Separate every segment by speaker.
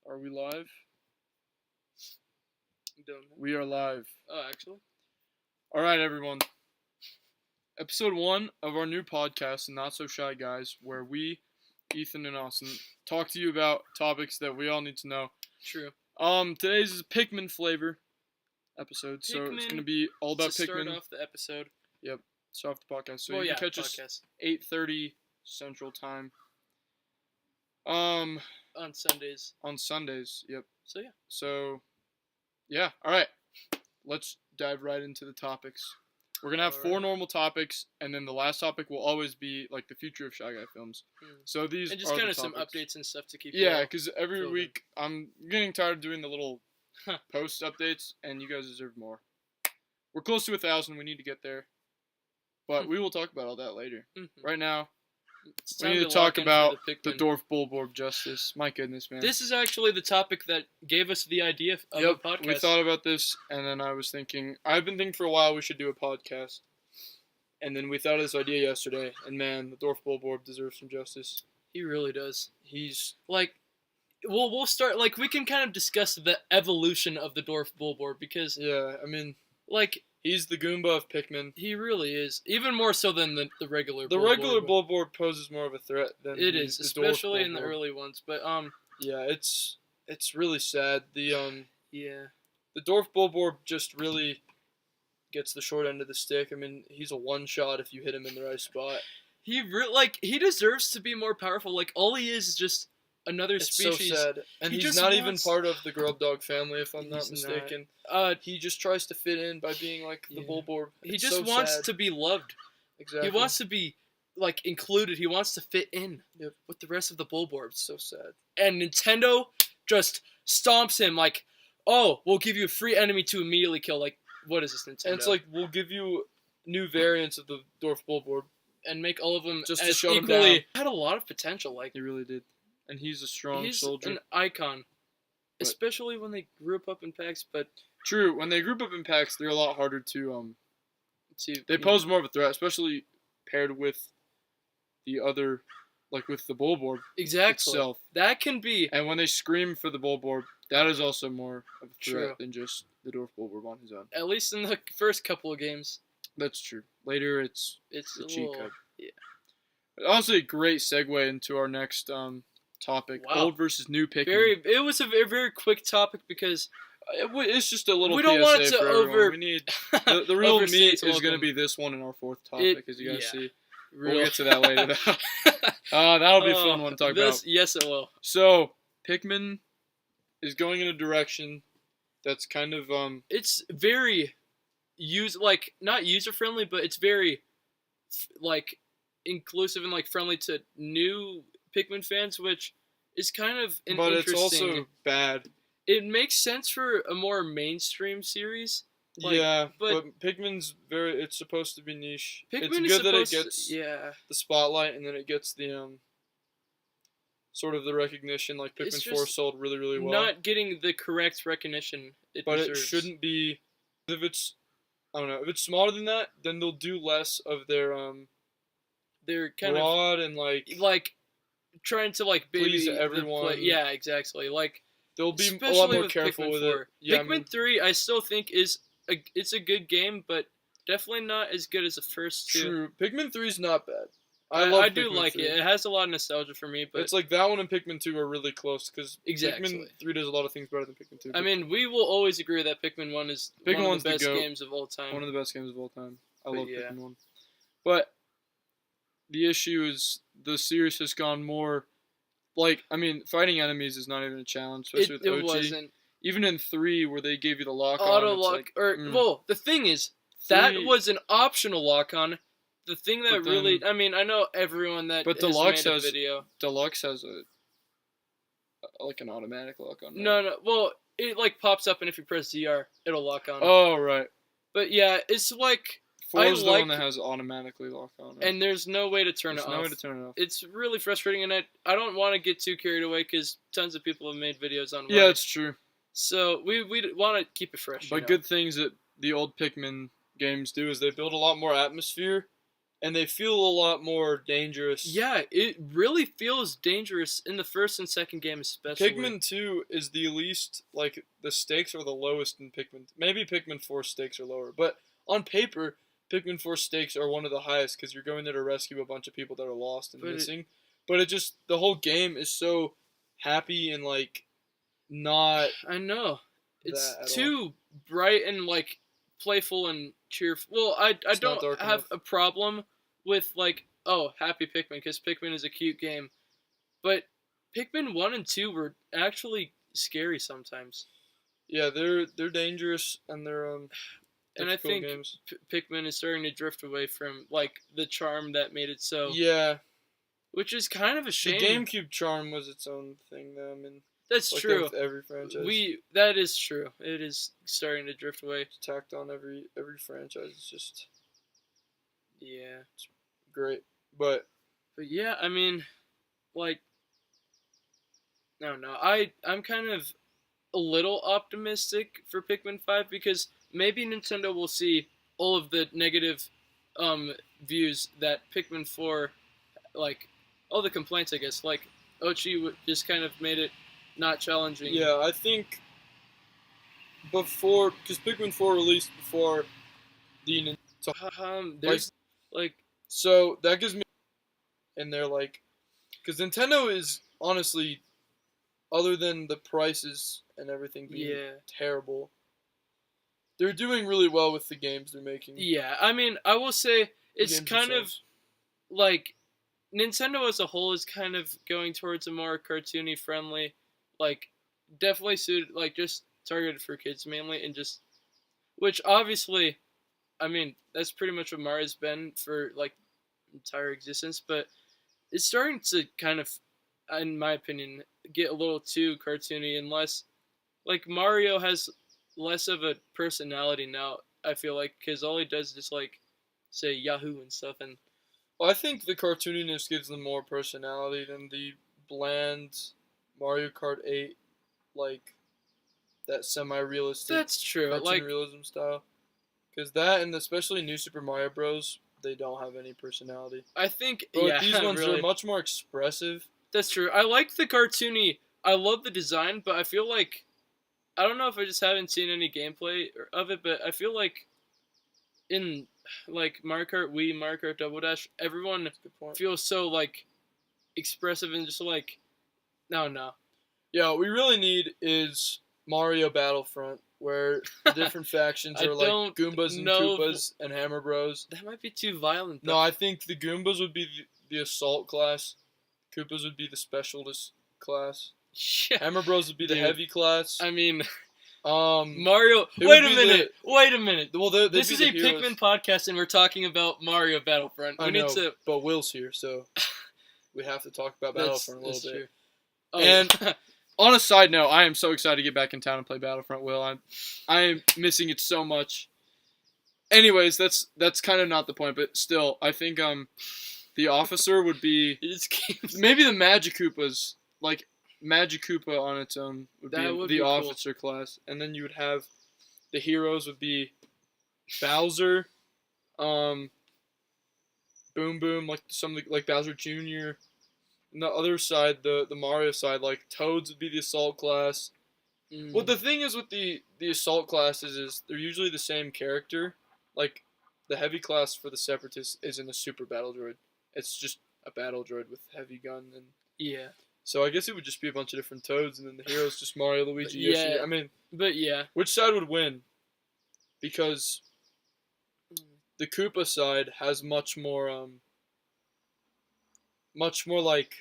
Speaker 1: Are we live?
Speaker 2: Don't know.
Speaker 1: We are live.
Speaker 2: Oh, actually?
Speaker 1: Alright, everyone. Episode 1 of our new podcast, NotSoShyGuys, where we, Ethan and Austin, talk to you about topics that we all need to know.
Speaker 2: True.
Speaker 1: Today's is a Pikmin-Flavored episode, so it's going to be all about
Speaker 2: to
Speaker 1: Pikmin.
Speaker 2: start off the episode.
Speaker 1: Yep, start off the podcast. So you can catch us 8:30 Central Time.
Speaker 2: On Sundays.
Speaker 1: On Sundays, yep.
Speaker 2: So,
Speaker 1: yeah, alright. Let's dive right into the topics. We're going to have 4 normal topics, and then the last topic will always be, like, the future of Shy Guy films. So these
Speaker 2: and just
Speaker 1: are
Speaker 2: kind
Speaker 1: the
Speaker 2: of some
Speaker 1: topics.
Speaker 2: updates and stuff to keep
Speaker 1: Yeah, because every week
Speaker 2: in.
Speaker 1: I'm getting tired of doing the little post updates, and you guys deserve more. We're close to 1,000. We need to get there. But we will talk about all that later. Right now, we need to talk about the Dwarf Bulborb Justice. My goodness, man.
Speaker 2: This is actually the topic that gave us the idea of a podcast.
Speaker 1: We thought about this, and then I was thinking, I've been thinking for a while we should do a podcast. And then we thought of this idea yesterday, and man, the Dwarf Bulborb deserves some justice.
Speaker 2: He really does.
Speaker 1: He's,
Speaker 2: like, we'll start, like, we can kind of discuss the evolution of the Dwarf Bulborb, because...
Speaker 1: Yeah, I mean,
Speaker 2: like...
Speaker 1: He's the Goomba of Pikmin.
Speaker 2: He really is. Even more so than the regular Bulborb.
Speaker 1: The regular Bulborb poses more of a threat than
Speaker 2: it is,
Speaker 1: the
Speaker 2: especially
Speaker 1: Dwarf
Speaker 2: in the early ones. But
Speaker 1: yeah, it's really sad. The
Speaker 2: the
Speaker 1: Dwarf Bulborb just really gets the short end of the stick. I mean, he's a one shot if you hit him in the right spot.
Speaker 2: He deserves to be more powerful. Like, all he is just another species.
Speaker 1: So sad. And he's not even part of the Grub Dog family, if I'm not mistaken. He just tries to fit in by being like the Bulborb.
Speaker 2: He just wants to be loved.
Speaker 1: Exactly.
Speaker 2: He wants to be, like, included. He wants to fit in with the rest of the Bulborbs.
Speaker 1: So sad.
Speaker 2: And Nintendo just stomps him like, oh, we'll give you a free enemy to immediately kill. Like, what is this, Nintendo?
Speaker 1: And it's like, we'll give you new variants of the Dwarf Bulborb.
Speaker 2: And make all of them
Speaker 1: just
Speaker 2: as
Speaker 1: to shut
Speaker 2: equally.
Speaker 1: Him down.
Speaker 2: Had a lot of potential. Like,
Speaker 1: he really did. And he's a strong soldier.
Speaker 2: He's an icon. But, especially when they group up in packs, but...
Speaker 1: True, when they group up in packs, they're a lot harder to they pose more of a threat, especially paired with the other, like with the Bulborb itself.
Speaker 2: That can be...
Speaker 1: And when they scream for the Bulborb, that is also more of a threat than just the Dwarf Bulborb on his own.
Speaker 2: At least in the first couple of games.
Speaker 1: That's true. Later, it's the cheat code.
Speaker 2: Yeah.
Speaker 1: Also, a great segue into our next topic: old versus new Pikmin.
Speaker 2: It was a very quick topic because
Speaker 1: it's just a little.
Speaker 2: We don't want it to
Speaker 1: We need the real meat is going to be this one in our 4th topic, as you guys see. We'll get to that later. That'll be a fun one to talk about.
Speaker 2: Yes, it will.
Speaker 1: So Pikmin is going in a direction that's kind of
Speaker 2: It's very not user friendly, but it's very like inclusive and like friendly to new Pikmin fans, which is kind of an
Speaker 1: but
Speaker 2: interesting...
Speaker 1: it's also bad.
Speaker 2: It makes sense for a more mainstream series.
Speaker 1: But Pikmin's it's supposed to be niche.
Speaker 2: Pikmin
Speaker 1: it's good that it gets
Speaker 2: the
Speaker 1: spotlight, and then it gets the sort of the recognition. Like Pikmin 4 sold really, really well.
Speaker 2: Not getting the correct recognition it deserves.
Speaker 1: It shouldn't be. If it's, I don't know, if it's smaller than that, then they'll do less of their
Speaker 2: kind
Speaker 1: broad and
Speaker 2: like trying to like
Speaker 1: please everyone.
Speaker 2: Yeah, exactly. Like
Speaker 1: they'll be a lot more careful with it. Yeah,
Speaker 2: Pikmin 3, I still think it's a good game, but definitely not as good as the first 2.
Speaker 1: True, Pikmin 3 is not bad.
Speaker 2: I do like it. It has a lot of nostalgia for me, but
Speaker 1: it's like that one and Pikmin 2 are really close because
Speaker 2: exactly.
Speaker 1: Pikmin 3 does a lot of things better than Pikmin 2.
Speaker 2: I mean, we will always agree that Pikmin 1 is one of the best games of all time.
Speaker 1: One of the best games of all time. I love Pikmin 1. But the issue is the series has gone more like, I mean, fighting enemies is not even a challenge, especially with OG.
Speaker 2: It wasn't.
Speaker 1: Even in 3, where they gave you the lock-on.
Speaker 2: Auto-lock. Well, the thing is, that was an optional lock-on. The thing that really... I mean, I know everyone that has made a video.
Speaker 1: Deluxe has like an automatic lock-on. Right?
Speaker 2: No. Well, it like pops up, and if you press ZR, it'll lock on.
Speaker 1: Oh, right.
Speaker 2: But yeah, it's like...
Speaker 1: 4 is the one that has automatically lock-on. Right?
Speaker 2: And there's no way to turn it off.
Speaker 1: There's no way to turn it off.
Speaker 2: It's really frustrating, and I don't want to get too carried away, because tons of people have made videos on
Speaker 1: Yeah, it's true.
Speaker 2: So we want to keep it fresh.
Speaker 1: But good things that the old Pikmin games do is they build a lot more atmosphere, and they feel a lot more dangerous.
Speaker 2: Yeah, it really feels dangerous in the first and second game especially.
Speaker 1: Pikmin 2 is the least, like, the stakes are the lowest in Pikmin. Maybe Pikmin 4 stakes are lower, but on paper, Pikmin 4 stakes are one of the highest because you're going there to rescue a bunch of people that are lost and missing. But it just, the whole game is so happy and, like, not...
Speaker 2: I know. It's too bright and, like, playful and cheerful. Well, I don't have a problem with, like, oh, happy Pikmin, because Pikmin is a cute game. But Pikmin 1 and 2 were actually scary sometimes.
Speaker 1: Yeah, they're dangerous, and they're,
Speaker 2: and I think Pikmin is starting to drift away from, like, the charm that made it so...
Speaker 1: Yeah.
Speaker 2: Which is kind of a shame.
Speaker 1: The GameCube charm was its own thing, though. I mean,
Speaker 2: that's true.
Speaker 1: With every franchise.
Speaker 2: That is true. It is starting to drift away.
Speaker 1: It's tacked on every franchise. It's just...
Speaker 2: Yeah.
Speaker 1: It's great. But
Speaker 2: yeah, I mean, like... I don't know. I'm kind of a little optimistic for Pikmin 5 because maybe Nintendo will see all of the negative views that Pikmin 4, like, all the complaints, I guess. Like, Ochi just kind of made it not challenging.
Speaker 1: Yeah, I think before, because Pikmin 4 released before the
Speaker 2: there's, like...
Speaker 1: So, that gives me... And they're like... Because Nintendo is, honestly, other than the prices and everything being terrible, they're doing really well with the games they're making.
Speaker 2: Yeah, I mean, I will say, it's kind of, like... Nintendo as a whole is kind of going towards a more cartoony friendly, like, definitely suited, like, just targeted for kids mainly, and just, which obviously, I mean, that's pretty much what Mario's been for, like, entire existence, but it's starting to kind of, in my opinion, get a little too cartoony, unless, like, Mario has less of a personality now, I feel like, because all he does is just, like, say Yahoo and stuff, and...
Speaker 1: Well, I think the cartooniness gives them more personality than the bland Mario Kart 8, like, that semi-realistic...
Speaker 2: That's true.
Speaker 1: Cartoon
Speaker 2: like
Speaker 1: realism style. Because that, and especially New Super Mario Bros., they don't have any personality.
Speaker 2: I think,
Speaker 1: but these ones are much more expressive.
Speaker 2: That's true. I like the cartoony... I love the design, but I feel like... I don't know if I just haven't seen any gameplay of it, but I feel like in... like Mario Kart Wii, Mario Kart Double Dash, everyone feels so like expressive and just like no.
Speaker 1: Yeah, what we really need is Mario Battlefront, where the different factions are like Goombas and Koopas and Hammer Bros.
Speaker 2: That might be too violent, though.
Speaker 1: No, I think the Goombas would be the assault class, Koopas would be the specialist class, Hammer Bros would be the heavy class.
Speaker 2: I mean... Mario. Wait a minute.
Speaker 1: Well,
Speaker 2: this is a Pikmin podcast, and we're talking about Mario Battlefront. We need to.
Speaker 1: But Will's here, so we have to talk about Battlefront a little bit.
Speaker 2: Oh.
Speaker 1: And on a side note, I am so excited to get back in town and play Battlefront. Will, I am missing it so much. Anyways, that's kind of not the point, but still, I think the officer would be maybe the Magikoopas, like. Magikoopa on its own would be the officer class, and then you would have the heroes would be Bowser, Boom Boom, like something like Bowser Jr. And the other side, the Mario side, like Toads would be the assault class. Well, the thing is with the assault classes is they're usually the same character. Like the heavy class for the Separatists isn't a super battle droid; it's just a battle droid with heavy gun and So I guess it would just be a bunch of different Toads, and then the heroes just Mario, Luigi, Yoshi. I mean, which side would win? Because the Koopa side has much more like,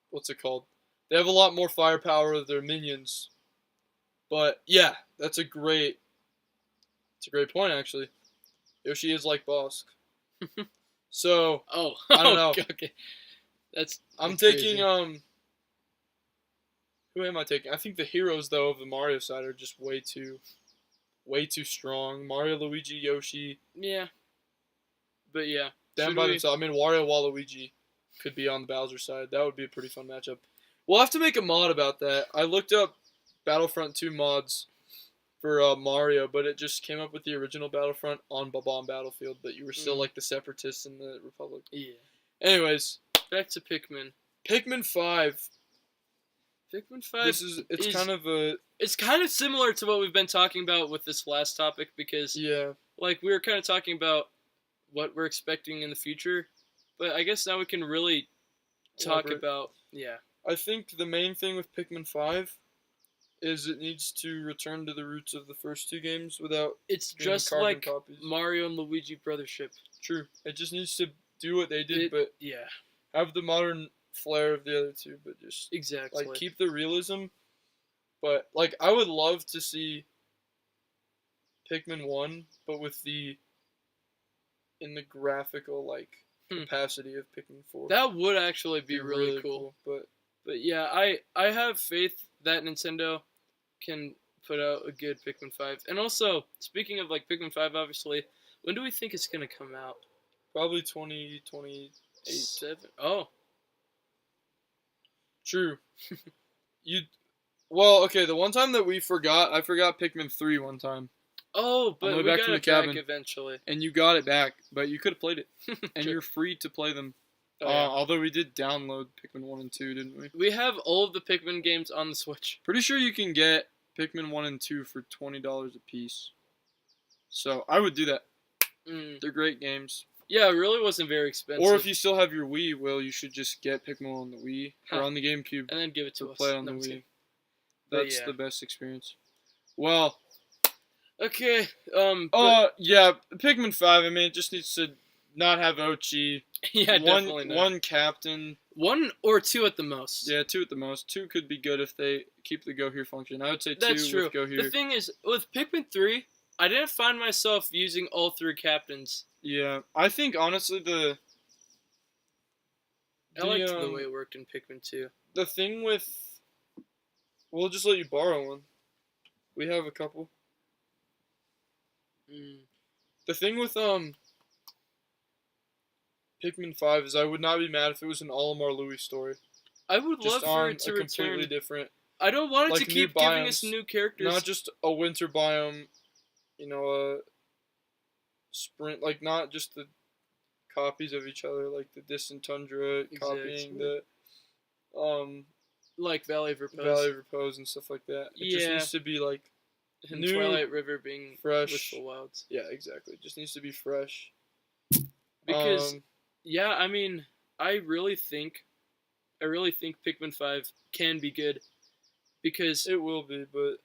Speaker 1: what's it called? They have a lot more firepower with their minions. But yeah, that's a great point actually. Yoshi is like Bosk. So I don't know.
Speaker 2: Okay.
Speaker 1: I'm taking who am I taking? I think the heroes though of the Mario side are just way too strong. Mario, Luigi, Yoshi.
Speaker 2: Yeah. But yeah.
Speaker 1: Them by themselves. I mean Wario, Waluigi could be on the Bowser side. That would be a pretty fun matchup. We'll have to make a mod about that. I looked up Battlefront 2 mods for Mario, but it just came up with the original Battlefront on Bob-omb Battlefield, but you were still like the Separatists in the Republic.
Speaker 2: Yeah.
Speaker 1: Anyways,
Speaker 2: back to Pikmin.
Speaker 1: Pikmin 5.
Speaker 2: Pikmin 5.
Speaker 1: It's
Speaker 2: kind of similar to what we've been talking about with this last topic because like we were kind of talking about what we're expecting in the future, but I guess now we can really talk about
Speaker 1: I think the main thing with Pikmin 5 is it needs to return to the roots of the first two games without
Speaker 2: it's just like
Speaker 1: copies.
Speaker 2: Mario and Luigi Brothership.
Speaker 1: True. It just needs to do what they did, but have the modern flair of the other two, but just
Speaker 2: exactly
Speaker 1: like keep the realism. But like I would love to see Pikmin 1, but with the graphical like capacity of Pikmin 4.
Speaker 2: That would actually be really cool. But yeah, I have faith that Nintendo can put out a good Pikmin 5. And also, speaking of like Pikmin 5, obviously, when do we think it's gonna come out?
Speaker 1: Probably 2028.
Speaker 2: 7. Oh.
Speaker 1: True. Well, okay, the one time that I forgot Pikmin 3 one time.
Speaker 2: Oh, but we got it back eventually.
Speaker 1: And you got it back, but you could have played it. And you're free to play them. Although we did download Pikmin 1 and 2, didn't we?
Speaker 2: We have all of the Pikmin games on the Switch.
Speaker 1: Pretty sure you can get Pikmin 1 and 2 for $20 a piece. So, I would do that. They're great games.
Speaker 2: Yeah, it really wasn't very expensive.
Speaker 1: Or if you still have your Wii, well, you should just get Pikmin on the Wii or on the GameCube.
Speaker 2: And then give it to us.
Speaker 1: Play it on the Wii. That's the best experience. Well...
Speaker 2: Okay,
Speaker 1: yeah, Pikmin 5, I mean, it just needs to not have Ochi.
Speaker 2: Yeah, definitely not.
Speaker 1: One captain.
Speaker 2: 1 or 2 at the most.
Speaker 1: Yeah, 2 at the most. 2 could be good if they keep the Go Here function. I would say 2
Speaker 2: That's true.
Speaker 1: with Go Here.
Speaker 2: The thing is, with Pikmin 3, I didn't find myself using all 3 captains.
Speaker 1: Yeah, I think, honestly,
Speaker 2: I liked the way it worked in Pikmin 2.
Speaker 1: The thing with... We'll just let you borrow one. We have a couple. The thing with Pikmin 5 is I would not be mad if it was an Olimar Louie story.
Speaker 2: I would
Speaker 1: just
Speaker 2: love for it to return.
Speaker 1: Completely different.
Speaker 2: I don't want it
Speaker 1: like
Speaker 2: to keep giving us new characters.
Speaker 1: Not just a winter biome, a sprint, like not just the copies of each other, like the distant tundra copying the
Speaker 2: like Valley of
Speaker 1: Repose and stuff like that. It just needs to be like
Speaker 2: and new, Twilight River being
Speaker 1: fresh.
Speaker 2: Wistful Wilds.
Speaker 1: Yeah, exactly. It just needs to be fresh.
Speaker 2: Because I mean, I really think Pikmin 5 can be good because
Speaker 1: it will be, but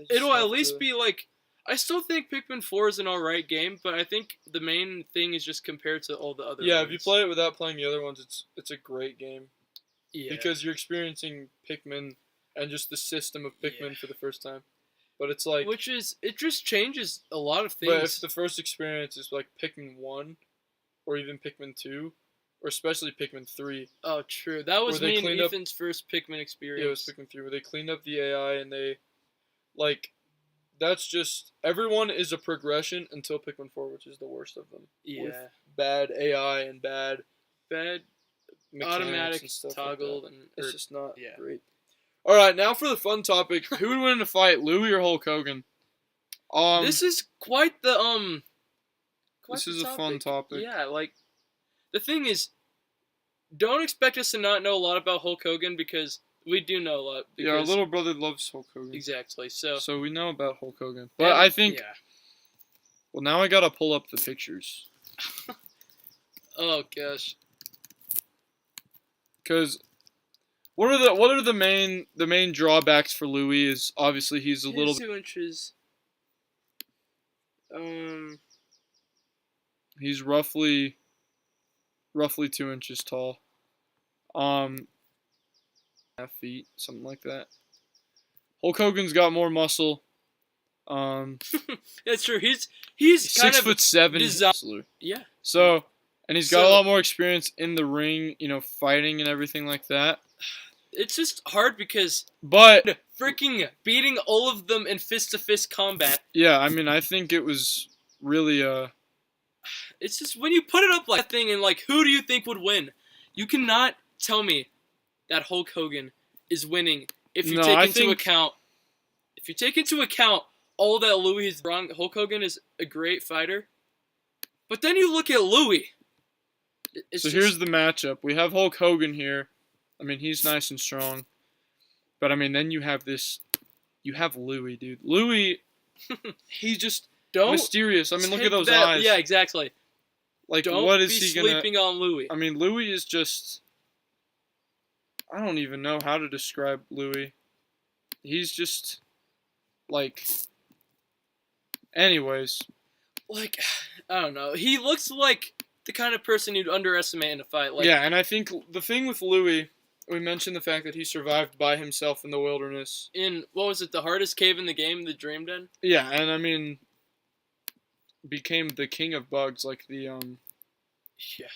Speaker 2: it'll at least be like. I still think Pikmin 4 is an alright game, but I think the main thing is just compared to all the other ones.
Speaker 1: If you play it without playing the other ones, it's a great game.
Speaker 2: Yeah.
Speaker 1: Because you're experiencing Pikmin and just the system of Pikmin for the first time. But it's like...
Speaker 2: it just changes a lot of things.
Speaker 1: But if the first experience is like Pikmin 1, or even Pikmin 2, or especially Pikmin 3...
Speaker 2: Oh, true. That was me and Ethan's first Pikmin experience.
Speaker 1: Yeah, it was Pikmin 3, where they cleaned up the AI and they... Like, that's just... Everyone is a progression until Pikmin 4, which is the worst of them.
Speaker 2: Yeah.
Speaker 1: With bad AI and bad
Speaker 2: automatic
Speaker 1: and stuff
Speaker 2: toggled.
Speaker 1: Like it's just not great. Alright, now for the fun topic. Who would win in a fight, Louie or Hulk Hogan?
Speaker 2: This is quite the
Speaker 1: this is a fun topic.
Speaker 2: Yeah, like the thing is, don't expect us to not know a lot about Hulk Hogan because we do know a lot.
Speaker 1: Yeah, our little brother loves Hulk Hogan.
Speaker 2: Exactly. So
Speaker 1: we know about Hulk Hogan. But I think well, now I gotta pull up the pictures.
Speaker 2: Oh gosh.
Speaker 1: Because what are the main drawbacks for Louie is obviously he's a little
Speaker 2: 2 inches.
Speaker 1: He's roughly 2 inches tall. Half feet, something like that. Hulk Hogan's got more muscle.
Speaker 2: That's true. He's kind
Speaker 1: 6'7".
Speaker 2: Yeah.
Speaker 1: So. And he's got a lot more experience in the ring, fighting and everything like that.
Speaker 2: It's just hard because...
Speaker 1: But...
Speaker 2: Freaking beating all of them in fist-to-fist combat.
Speaker 1: Yeah, I mean, I think it was really,
Speaker 2: It's just, when you put it up like that thing and, who do you think would win? You cannot tell me that Hulk Hogan is winning if you take into account all that Louie is wrong. Hulk Hogan is a great fighter. But then you look at Louie.
Speaker 1: So here's the matchup. We have Hulk Hogan here. I mean, he's nice and strong. But, I mean, then you have this... You have Louie, dude. Louie, he's just mysterious. I mean, look at those eyes.
Speaker 2: Yeah, exactly.
Speaker 1: Like,
Speaker 2: Don't
Speaker 1: what is
Speaker 2: be
Speaker 1: he gonna...
Speaker 2: sleeping on Louie.
Speaker 1: I mean, Louie is just... I don't even know how to describe Louie. He's just... Like... Anyways.
Speaker 2: Like, I don't know. He looks like the kind of person you'd underestimate in a fight. Like,
Speaker 1: yeah, and I think the thing with Louie, we mentioned the fact that he survived by himself in the wilderness.
Speaker 2: In, what was it, the hardest cave in the game, the Dream Den?
Speaker 1: Yeah, and I mean, became the king of bugs, like the,
Speaker 2: Yeah.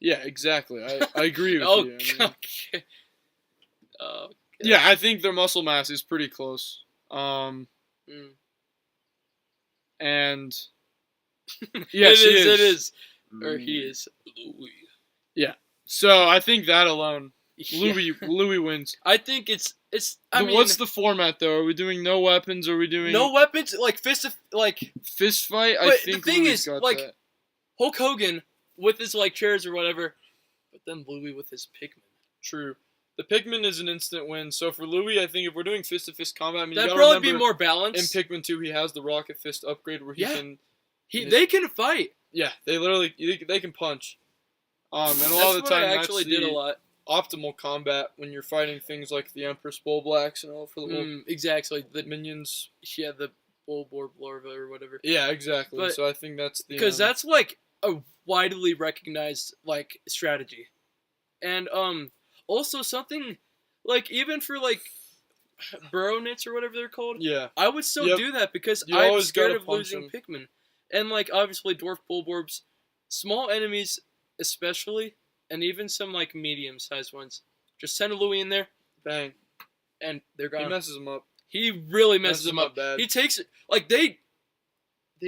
Speaker 1: Yeah, exactly. I agree with
Speaker 2: Oh,
Speaker 1: you. I mean,
Speaker 2: okay. Oh, God.
Speaker 1: Yeah, I think their muscle mass is pretty close. And yes,
Speaker 2: it is. Or he is Louie.
Speaker 1: Yeah. So I think that alone, Louie wins.
Speaker 2: I think it's. I mean,
Speaker 1: what's the format though? Are we doing no weapons? Or are we doing
Speaker 2: no weapons? Like fist
Speaker 1: fight? I think
Speaker 2: the thing
Speaker 1: Louie's
Speaker 2: is,
Speaker 1: got
Speaker 2: like,
Speaker 1: that.
Speaker 2: Hulk Hogan with his like chairs or whatever, but then Louie with his Pikmin.
Speaker 1: True. The Pikmin is an instant win. So for Louie, I think if we're doing fist-to-fist combat, I mean,
Speaker 2: that'd
Speaker 1: you gotta
Speaker 2: probably be
Speaker 1: remember,
Speaker 2: more balanced.
Speaker 1: in Pikmin 2, he has the Rocket Fist upgrade where he can...
Speaker 2: They can fight.
Speaker 1: Yeah, they can punch. And a lot
Speaker 2: That's
Speaker 1: of the time,
Speaker 2: I actually did a lot.
Speaker 1: Optimal combat when you're fighting things like the Empress Bullblacks and all for the little
Speaker 2: exactly
Speaker 1: the minions.
Speaker 2: Yeah, the Bulborb larva or whatever.
Speaker 1: Yeah, exactly.
Speaker 2: But,
Speaker 1: so I think that's the
Speaker 2: because that's like a widely recognized like strategy, and also something like even for like burrow knits or whatever they're called.
Speaker 1: Yeah,
Speaker 2: I would still do that because I'm scared of losing Pikmin, and like obviously dwarf Bulborbs, small enemies especially. And even some, like, medium-sized ones. Just send a Louie in there.
Speaker 1: Bang.
Speaker 2: And they're gone.
Speaker 1: He messes them up.
Speaker 2: He really messes them up.
Speaker 1: Bad.
Speaker 2: He takes it... Like, they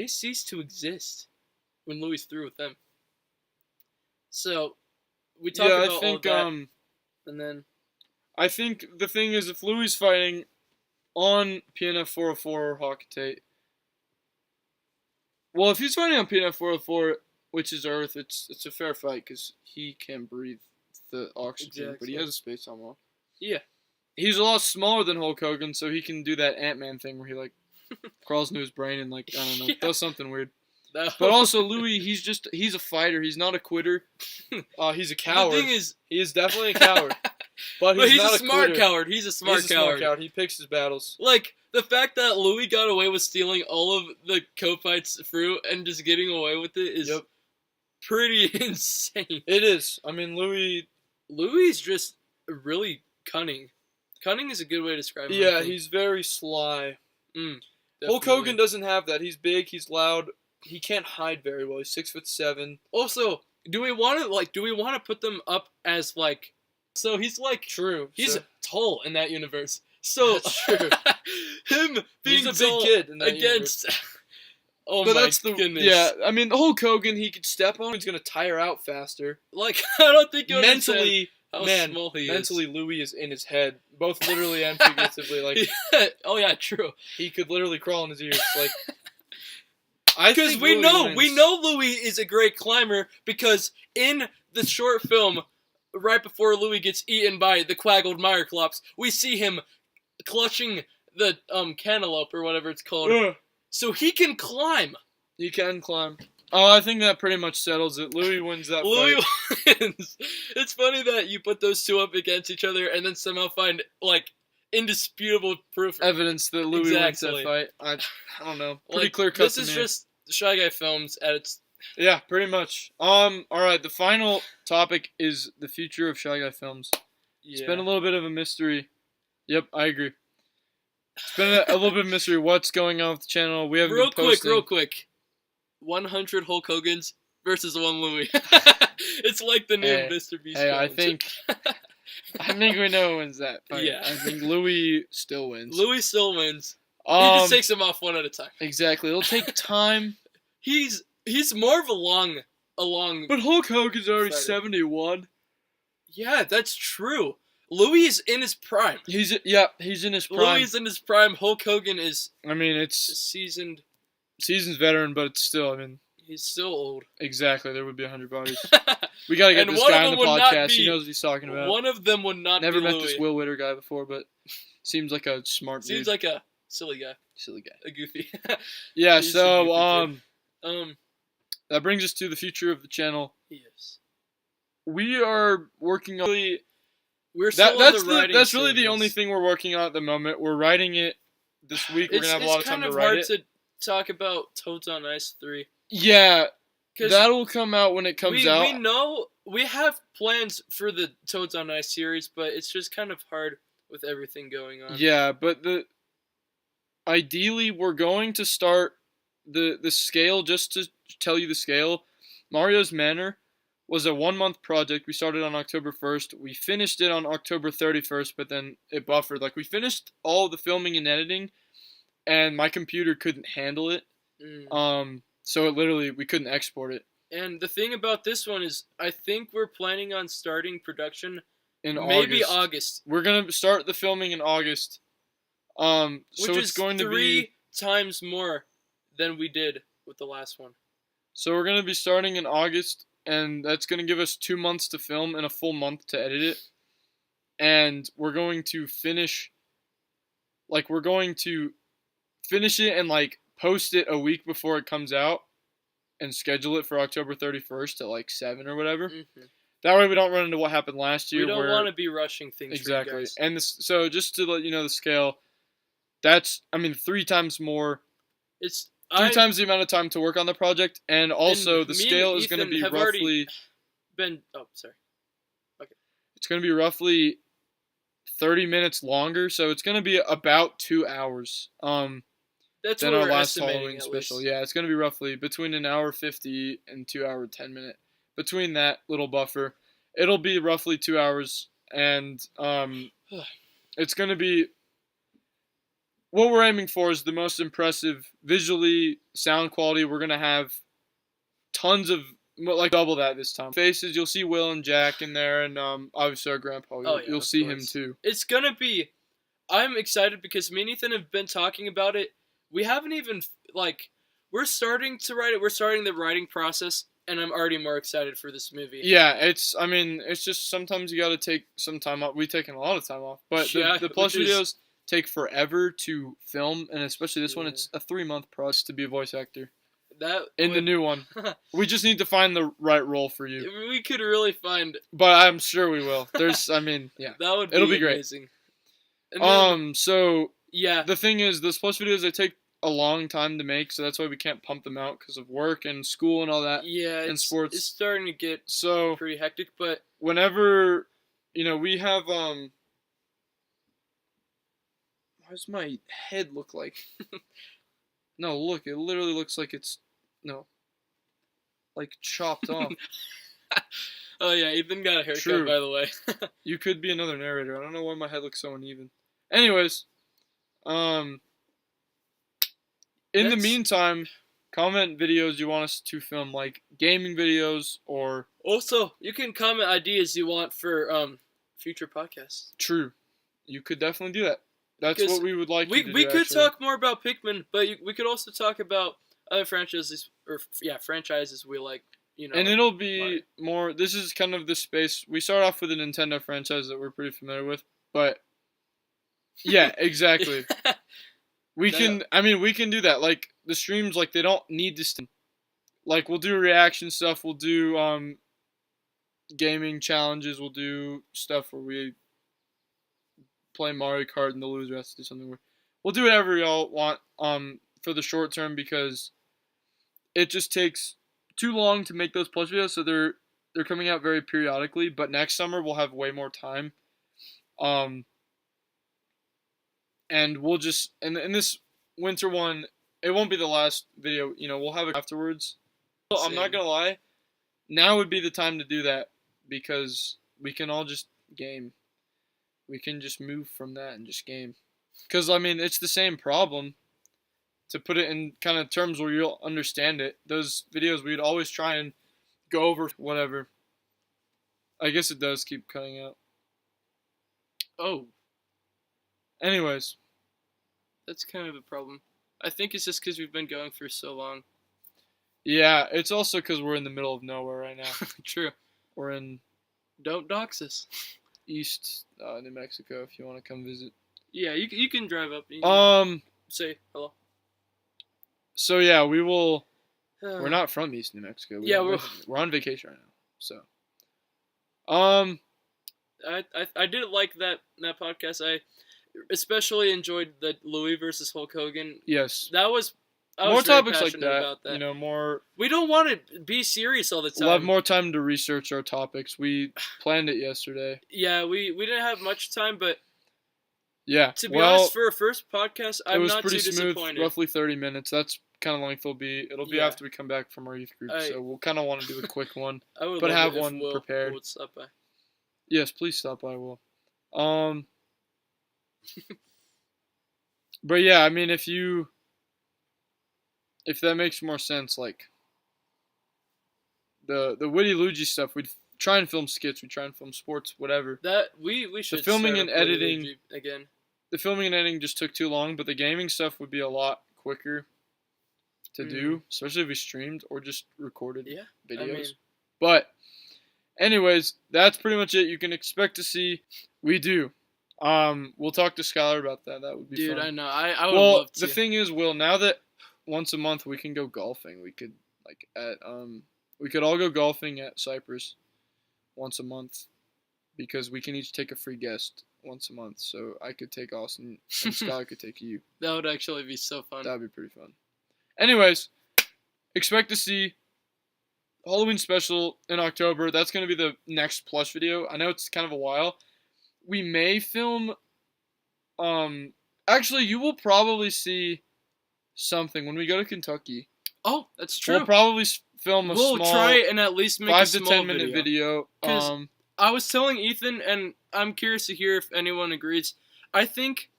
Speaker 2: cease to exist when Louie's through with them. So, we talk about all that. And then...
Speaker 1: I think the thing is, if Louie's fighting on PNF 404 or Hawketate... Well, if he's fighting on PNF 404... which is Earth, it's a fair fight because he can breathe the oxygen, but he has a space helmet.
Speaker 2: Yeah.
Speaker 1: He's a lot smaller than Hulk Hogan, so he can do that Ant-Man thing where he, like, crawls into his brain and, like, I don't know, does something weird. No. But also, Louie, he's a fighter. He's not a quitter. He's a coward.
Speaker 2: The thing is...
Speaker 1: He is definitely a coward. But
Speaker 2: he's
Speaker 1: not
Speaker 2: a smart coward. He's a smart coward.
Speaker 1: He picks his battles.
Speaker 2: Like, the fact that Louie got away with stealing all of the Kopite's fruit and just getting away with it is... pretty insane.
Speaker 1: It is. I mean, Louie's
Speaker 2: just really cunning. Cunning is a good way to describe him.
Speaker 1: Yeah, he's very sly. Hulk Hogan doesn't have that. He's big. He's loud. He can't hide very well. He's 6'7".
Speaker 2: Also, do we want to put them up as like? So he's like
Speaker 1: true.
Speaker 2: He's tall in that universe. So
Speaker 1: that's true.
Speaker 2: Him being
Speaker 1: a big kid in that
Speaker 2: against. Oh
Speaker 1: but
Speaker 2: my
Speaker 1: that's
Speaker 2: goodness.
Speaker 1: Yeah, I mean, Hulk Hogan, he could step on. He's going to tire out faster.
Speaker 2: Like, I don't think you
Speaker 1: mentally,
Speaker 2: how small he
Speaker 1: mentally,
Speaker 2: is.
Speaker 1: Louie is in his head, both literally and figuratively. Like,
Speaker 2: oh yeah, true.
Speaker 1: He could literally crawl in his ears. Like,
Speaker 2: because we know Louie is a great climber because in the short film, right before Louie gets eaten by the quaggled Myrclops, we see him clutching the cantaloupe or whatever it's called. So he can climb.
Speaker 1: He can climb. Oh, I think that pretty much settles it. Louie wins that
Speaker 2: fight. Wins. It's funny that you put those two up against each other and then somehow find, like, indisputable proof.
Speaker 1: Evidence that Louie wins that fight. I don't know. Pretty clear cut
Speaker 2: This is just Shy Guy Films at its...
Speaker 1: Yeah, pretty much. Alright, the final topic is the future of Shy Guy Films. Yeah. It's been a little bit of a mystery. Yep, I agree. It's been a little bit of mystery what's going on with the channel. We haven't been posting.
Speaker 2: Real quick. 100 Hulk Hogan's versus 1 Louie. It's like the new Mr. Beast.
Speaker 1: Hey, I think we know who wins that fight.
Speaker 2: Yeah.
Speaker 1: I think Louie still wins.
Speaker 2: Louie still wins. He just takes them off one at a time.
Speaker 1: Exactly. It'll take time.
Speaker 2: He's more of a long.
Speaker 1: But Hulk Hogan's already 71.
Speaker 2: Yeah, that's true. Louie is in his prime.
Speaker 1: He's in his prime.
Speaker 2: Louie is in his prime. Hulk Hogan is.
Speaker 1: I mean, it's
Speaker 2: seasoned
Speaker 1: veteran, but it's still. I mean,
Speaker 2: he's still old.
Speaker 1: Exactly, there would be 100 bodies. We gotta get this guy on the podcast. He knows what he's talking about.
Speaker 2: One of them would not.
Speaker 1: Never
Speaker 2: be
Speaker 1: met
Speaker 2: Louie.
Speaker 1: this Will Witter guy before, but seems like a smart dude.
Speaker 2: Seems like a silly guy.
Speaker 1: A
Speaker 2: goofy.
Speaker 1: Yeah. So that brings us to the future of the channel.
Speaker 2: Yes.
Speaker 1: We are working on.
Speaker 2: We're still on the writing
Speaker 1: That's really the
Speaker 2: stages.
Speaker 1: only thing we're working on at the moment. We're writing it this week. We're gonna have a lot of time to write it.
Speaker 2: It's kind of hard to talk about Toads on Ice 3.
Speaker 1: Yeah, that'll come out when it comes out.
Speaker 2: We know we have plans for the Toads on Ice series, but it's just kind of hard with everything going on.
Speaker 1: Yeah, but ideally we're going to start the scale. Just to tell you the scale, Mario's Manor was a 1-month project. We started on October 1st. We finished it on October 31st, but then it buffered. Like, we finished all the filming and editing, and my computer couldn't handle it. So it literally, we couldn't export it.
Speaker 2: And the thing about this one is, I think we're planning on starting production
Speaker 1: in
Speaker 2: maybe August.
Speaker 1: We're gonna start the filming in August. So
Speaker 2: which
Speaker 1: it's
Speaker 2: is
Speaker 1: going to be
Speaker 2: 3 times more than we did with the last one.
Speaker 1: So we're gonna be starting in August, and that's gonna give us 2 months to film and a full month to edit it. And we're going to finish. Like, we're going to finish it and like post it a week before it comes out, and schedule it for October 31st at like 7 or whatever. That way we don't run into what happened last year.
Speaker 2: We don't want to be rushing things.
Speaker 1: Exactly.
Speaker 2: For you guys.
Speaker 1: And so just to let you know the scale, that's 3 times more.
Speaker 2: It's
Speaker 1: 3 times the amount of time to work on the project, and also the scale is going to be roughly. It's going to be roughly 30 minutes longer, so it's going to be about 2 hours.
Speaker 2: That's
Speaker 1: than
Speaker 2: what
Speaker 1: our
Speaker 2: we're
Speaker 1: last
Speaker 2: estimating,
Speaker 1: Halloween
Speaker 2: at
Speaker 1: special.
Speaker 2: least.
Speaker 1: Yeah, it's going to be roughly between 1:50 and 2 10 minute. Between that little buffer, it'll be roughly 2 hours, and it's going to be. What we're aiming for is the most impressive visually, sound quality. We're going to have tons of, like, double that this time. Faces, you'll see Will and Jack in there, and obviously our grandpa. You'll see him too.
Speaker 2: It's going to be. I'm excited because me and Ethan have been talking about it. We haven't even, we're starting to write it. We're starting the writing process, and I'm already more excited for this movie.
Speaker 1: Yeah, it's just sometimes you got to take some time off. We've taken a lot of time off. But the plush videos take forever to film, and especially this one, it's a 3-month process to be a voice actor. The new one. We just need to find the right role for you.
Speaker 2: We could really find...
Speaker 1: But I'm sure we will. Yeah.
Speaker 2: That would be
Speaker 1: It'll be great.
Speaker 2: Amazing.
Speaker 1: So...
Speaker 2: Yeah.
Speaker 1: The thing is, those plush videos, they take a long time to make, so that's why we can't pump them out because of work and school and all that.
Speaker 2: Yeah,
Speaker 1: and sports.
Speaker 2: It's starting to get pretty hectic, but
Speaker 1: whenever we have why does my head look like? No, look, it literally looks like it's chopped off.
Speaker 2: Oh yeah, Ethan got a haircut, by the way.
Speaker 1: You could be another narrator. I don't know why my head looks so uneven. Anyways. In the meantime, comment videos you want us to film, like gaming videos or...
Speaker 2: Also, you can comment ideas you want for future podcasts.
Speaker 1: True. You could definitely do that. That's what we would like you to do,
Speaker 2: we could talk more about Pikmin, but we could also talk about other franchises, franchises we like,
Speaker 1: And it'll be more... This is kind of the space... We start off with a Nintendo franchise that we're pretty familiar with, but... Yeah, exactly. We can do that. Like, the streams, they don't need to... Like, we'll do reaction stuff. We'll do, gaming challenges. We'll do stuff where we play Mario Kart and the loser has to do something. We'll do whatever y'all want, for the short term because it just takes too long to make those plush videos, so they're coming out very periodically, but next summer we'll have way more time. And we'll just, in this winter one, it won't be the last video, we'll have it afterwards. Same. I'm not going to lie, now would be the time to do that, because we can all just game. We can just move from that and just game. Because, it's the same problem. To put it in kind of terms where you'll understand it, those videos, we'd always try and go over whatever. I guess it does keep cutting out.
Speaker 2: Oh,
Speaker 1: Anyways,
Speaker 2: that's kind of a problem. I think it's just because we've been going for so long.
Speaker 1: yeah, it's also because we're in the middle of nowhere right now.
Speaker 2: True.
Speaker 1: We're in
Speaker 2: Don't dox us.
Speaker 1: East New Mexico if you want to come visit.
Speaker 2: Yeah, you can drive up. And, say hello.
Speaker 1: So yeah, we will. We're not from East New Mexico.
Speaker 2: Yeah,
Speaker 1: we're on vacation right now. So.
Speaker 2: I did like that podcast. I especially enjoyed the Louie versus Hulk Hogan.
Speaker 1: Yes.
Speaker 2: I was
Speaker 1: more
Speaker 2: very
Speaker 1: topics like
Speaker 2: passionate about that.
Speaker 1: You know, more.
Speaker 2: We don't want to be serious all the time.
Speaker 1: We'll have more time to research our topics. We planned it yesterday.
Speaker 2: Yeah, we didn't have much time, but
Speaker 1: yeah.
Speaker 2: To be honest, for a first podcast, I'm not too disappointed.
Speaker 1: It was pretty smooth, roughly 30 minutes. That's kind of length it'll be. It'll be after we come back from our youth group, so we'll kind of want to do a quick one, but have one prepared.
Speaker 2: Will stop by.
Speaker 1: Yes, please stop by, Will. But yeah, I mean, if that makes more sense, like the Witty Luigi stuff, we'd try and film skits, we'd try and film sports, whatever.
Speaker 2: That we should.
Speaker 1: The filming and editing
Speaker 2: again.
Speaker 1: The filming and editing just took too long, but the gaming stuff would be a lot quicker to do, especially if we streamed or just recorded videos. I mean, but anyways, that's pretty much it. You can expect to see. We do. We'll talk to Skylar about that. That would be fun.
Speaker 2: Dude, I know. I would love to.
Speaker 1: The thing is, Will, now that once a month we can go golfing, we could we could all go golfing at Cypress once a month because we can each take a free guest once a month. So I could take Austin and Skylar could take you.
Speaker 2: That would actually be so fun.
Speaker 1: That would be pretty fun. Anyways, expect to see Halloween special in October. That's going to be the next plush video. I know it's kind of a while. We may film. Actually, you will probably see something when we go to Kentucky.
Speaker 2: Oh, that's true.
Speaker 1: We'll probably film a small.
Speaker 2: We'll try and at least make
Speaker 1: 5
Speaker 2: a
Speaker 1: to
Speaker 2: small
Speaker 1: 10 minute video.
Speaker 2: I was telling Ethan, and I'm curious to hear if anyone agrees. I think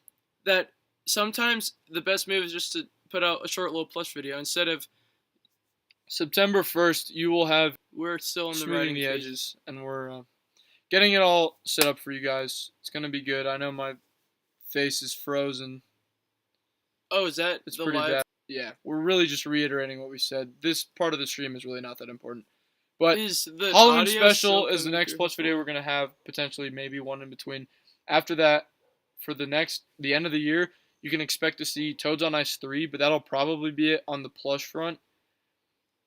Speaker 2: that sometimes the best move is just to put out a short little plush video instead of.
Speaker 1: September 1st, you will have.
Speaker 2: We're still in the
Speaker 1: writing the edges, and we're getting it all set up for you guys. It's gonna be good. I know my face is frozen.
Speaker 2: Oh, is that
Speaker 1: it's pretty bad? Yeah, we're really just reiterating what we said. This part of the stream is really not that important. But Halloween special is the next plus video we're gonna have, potentially maybe one in between. After that, for the end of the year, you can expect to see Toads on Ice 3, but that'll probably be it on the plush front.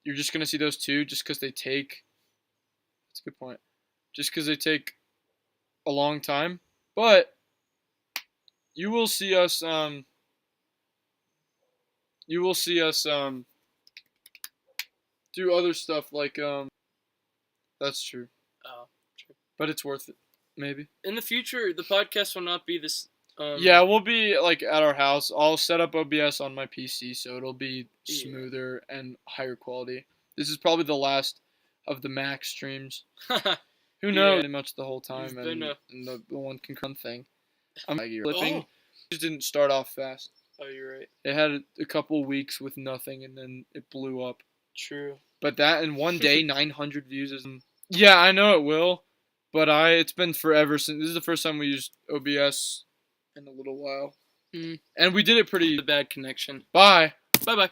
Speaker 1: You're just gonna see those two, just because they take. That's a good point. Just because they take a long time, but you will see us. You will see us do other stuff like That's true.
Speaker 2: Oh, true.
Speaker 1: But it's worth it, maybe.
Speaker 2: In the future, the podcast will not be this.
Speaker 1: Yeah, we'll be like at our house. I'll set up OBS on my PC, so it'll be smoother and higher quality. This is probably the last of the Mac streams. Who knows? Pretty much the whole time, and the one concurrent thing. I'm flipping. Just didn't start off fast.
Speaker 2: Oh, you're right.
Speaker 1: It had a couple weeks with nothing, and then it blew up.
Speaker 2: True.
Speaker 1: But that in one day, 900 views is. Yeah, I know it will, but it's been forever since. This is the first time we used OBS in a little while, and we did it pretty.
Speaker 2: The bad connection.
Speaker 1: Bye.
Speaker 2: Bye.